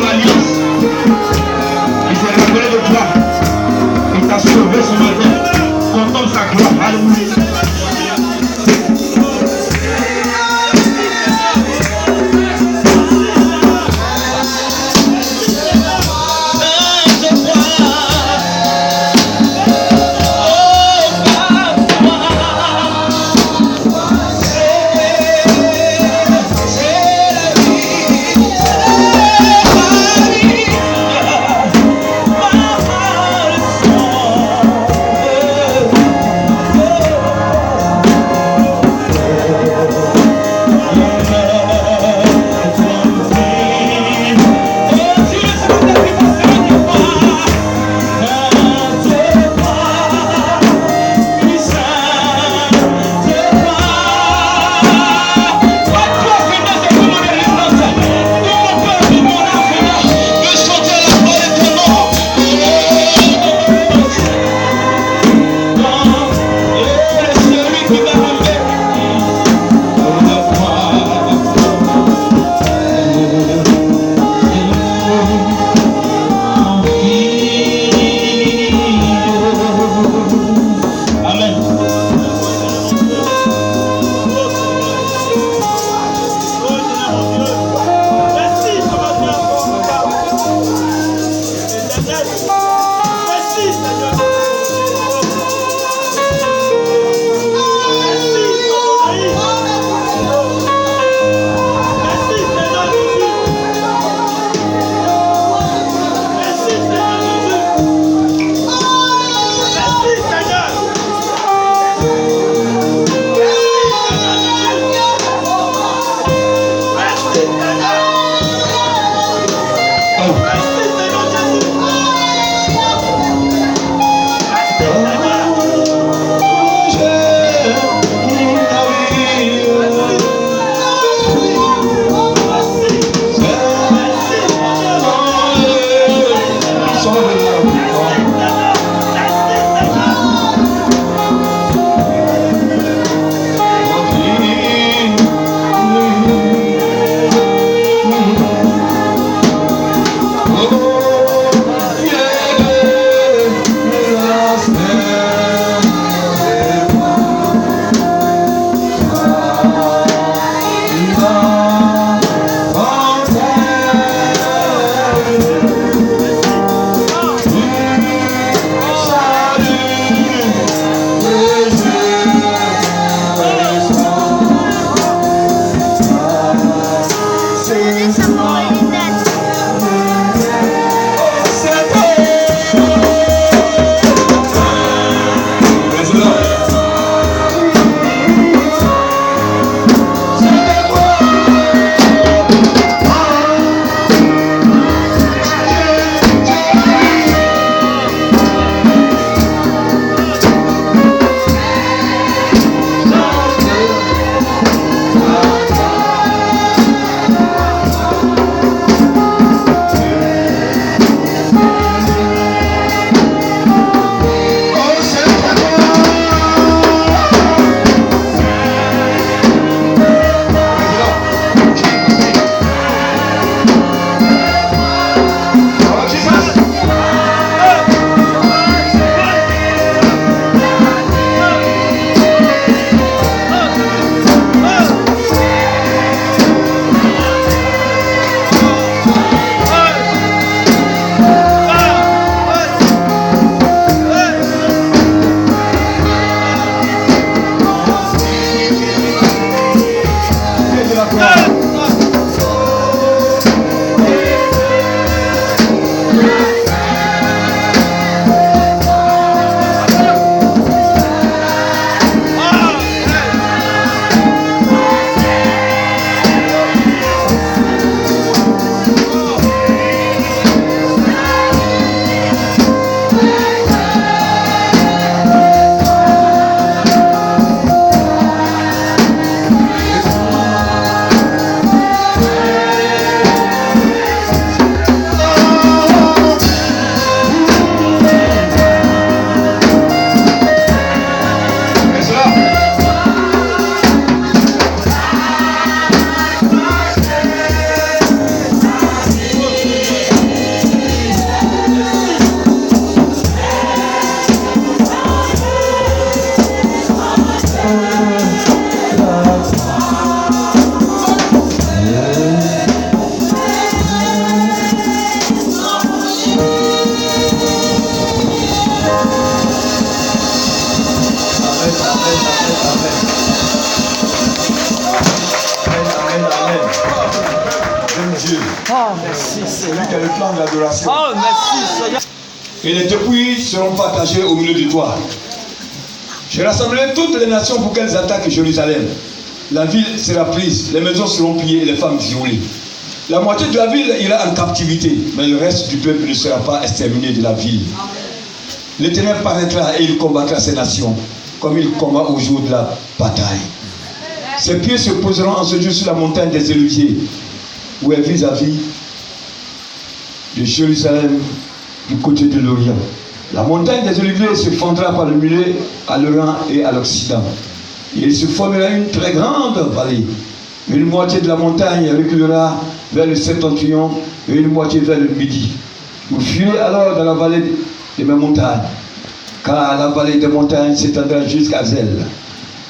alliance. Il s'est rappelé de toi. Il t'a sauvé ce matin. Contente sa gloire. Alléluia. Oh, merci Seigneur. Celui qui a le plan de l'adoration. Oh, merci Seigneur. Et les dépouilles seront partagées au milieu de toi. Je rassemblerai toutes les nations pour qu'elles attaquent Jérusalem. La ville sera prise, les maisons seront pillées et les femmes violées. La moitié de la ville ira en captivité, mais le reste du peuple ne sera pas exterminé de la ville. L'Éternel paraîtra et il combattra ces nations, comme il combat au jour de la bataille. Ses pieds se poseront en ce jour sur la montagne des Oliviers, où est vis-à-vis de Jérusalem, du côté de l'Orient. La montagne des Oliviers se fondra par le milieu à l'Orient et à l'Occident. Et il se formera une très grande vallée. Une moitié de la montagne reculera vers le septentrion et une moitié vers le midi. Vous fuirez alors dans la vallée des montagnes, car la vallée des montagnes s'étendra jusqu'à Zèle.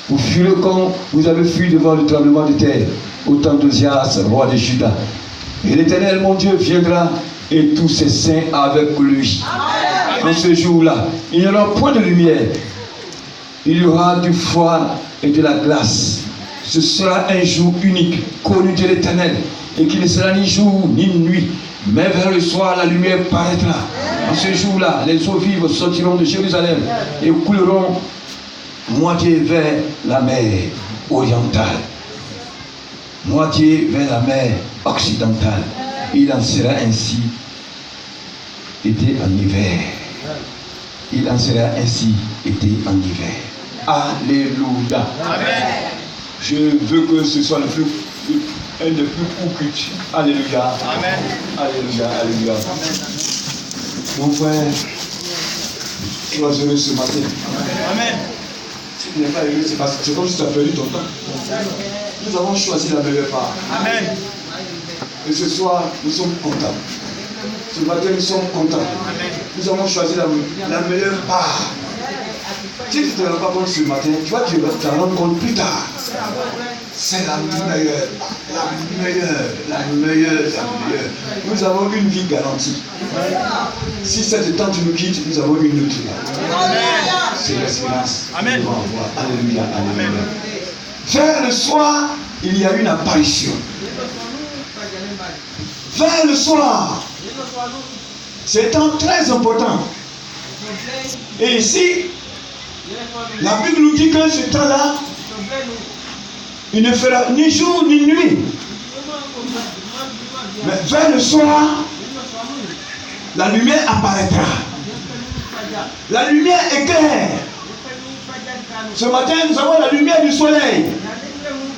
Vous fuirez comme vous avez fui devant le tremblement de terre, au temps d'Ozias, roi de Juda. Et l'Éternel, mon Dieu, viendra et tous ses saints avec lui. En ce jour-là, il n'y aura point de lumière. Il y aura du froid et de la glace. Ce sera un jour unique, connu de l'Éternel, et qui ne sera ni jour ni nuit. Mais vers le soir, la lumière paraîtra. En ce jour-là, les eaux vives sortiront de Jérusalem et couleront moitié vers la mer orientale, moitié vers la mer occidentale. Il en sera ainsi été en hiver. Il en sera ainsi été en hiver. Alléluia. Amen. Je veux que ce soit un des plus courts cultes. Alléluia. Amen. Alléluia. Alléluia. Mon frère, sois heureux ce matin. Amen. Si tu n'es pas heureux, c'est comme si tu as perdu ton temps. Nous avons choisi la meilleure part. Amen. Et ce soir, nous sommes contents. Ce matin, nous sommes contents. Nous avons choisi la meilleure part. Si tu ne te rends pas compte ce matin, tu vas te rendre compte plus tard. C'est la meilleure. Nous avons une vie garantie. Si cette tente nous quitte, nous avons une autre là. C'est l'espérance. Amen. Alléluia. Alléluia. Vers le soir, il y a une apparition. Vers le soir, c'est un temps très important. Et ici, la Bible nous dit que ce temps-là, il ne fera ni jour ni nuit. Mais vers le soir, la lumière apparaîtra. La lumière éclaire. Ce matin, nous avons la lumière du soleil.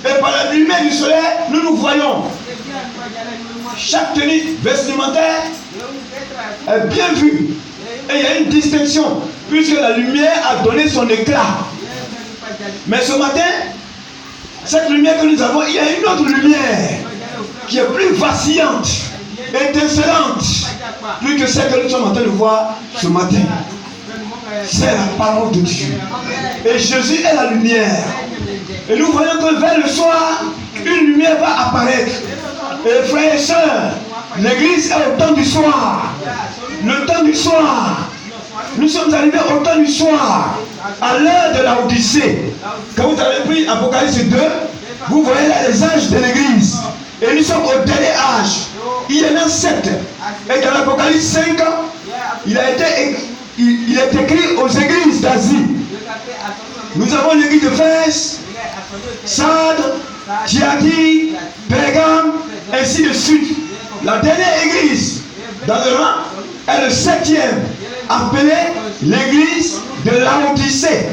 Et par la lumière du soleil, nous voyons. Chaque tenue vestimentaire est bien vue. Et il y a une distinction, puisque la lumière a donné son éclat. Mais ce matin, cette lumière que nous avons, il y a une autre lumière qui est plus vacillante, étincelante, plus que celle que nous sommes en train de voir ce matin. C'est la parole de Dieu. Et Jésus est la lumière. Et nous voyons que vers le soir, une lumière va apparaître. Et frères et sœurs, l'église est au temps du soir. Le temps du soir. Nous sommes arrivés au temps du soir, à l'heure de la Odyssée. Quand vous avez pris Apocalypse 2, vous voyez là les âges de l'église. Et nous sommes au dernier âge. Il y en a 7. Et dans l'Apocalypse 5, il est écrit aux églises d'Asie. Nous avons l'église d'Éphèse, Sardes, Thyatire, Pergame, ainsi de suite. La dernière église dans le rang est le 7e, appelé l'église de Laodicée,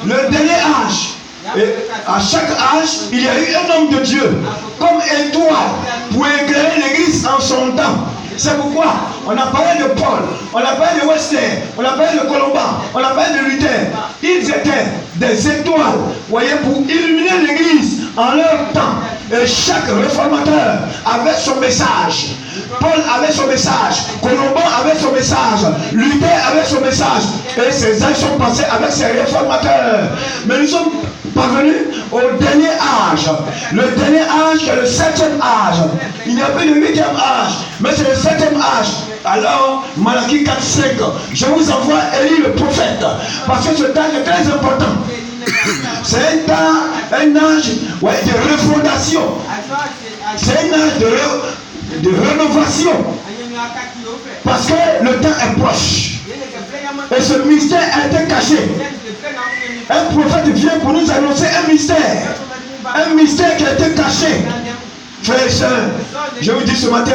le dernier âge. Et à chaque âge, il y a eu un homme de Dieu, comme étoile, pour éclairer l'église en son temps. C'est pourquoi on a parlé de Paul, on a parlé de Wesley, on a parlé de Colomban, on a parlé de Luther. Ils étaient des étoiles, voyez, pour illuminer l'église en leur temps. Et chaque réformateur avait son message. Paul avait son message, Colomban avait son message, Luther avait son message. Et ces âges sont passés avec ces réformateurs. Mais nous sommes parvenus au dernier âge. Le dernier âge, c'est le 7e âge. Il n'y a plus de 8e âge, mais c'est le 7e âge. Alors, Malachie 4, 5, je vous envoie Élie le prophète, parce que ce temps est très important. C'est un temps, un âge de refondation. C'est un âge de rénovation. Parce que le temps est proche. Et ce mystère a été caché. Un prophète vient pour nous annoncer un mystère. Un mystère qui a été caché. Frères et sœurs, je vous dis ce matin,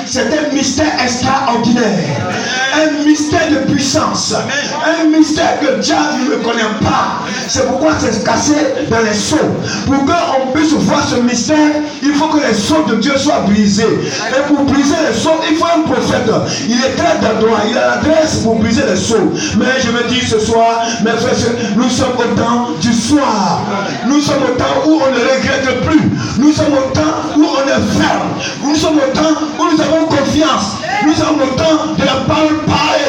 c'est un mystère extraordinaire. Un mystère de puissance. Un mystère que Dieu ne connaît pas. C'est pourquoi c'est cassé dans les sceaux. Pour qu'on puisse voir ce mystère, il faut que les sceaux de Dieu soient brisés. Et pour briser les sceaux, il faut un prophète. Il est très d'endroit, il a l'adresse pour briser les sceaux. Mais je me dis ce soir, mes frères, nous sommes au temps du soir. Nous sommes au temps où on ne regrette plus. Nous sommes au temps où on est ferme. Nous sommes au temps où nous avons confiance. Nous sommes au temps de la parole parée.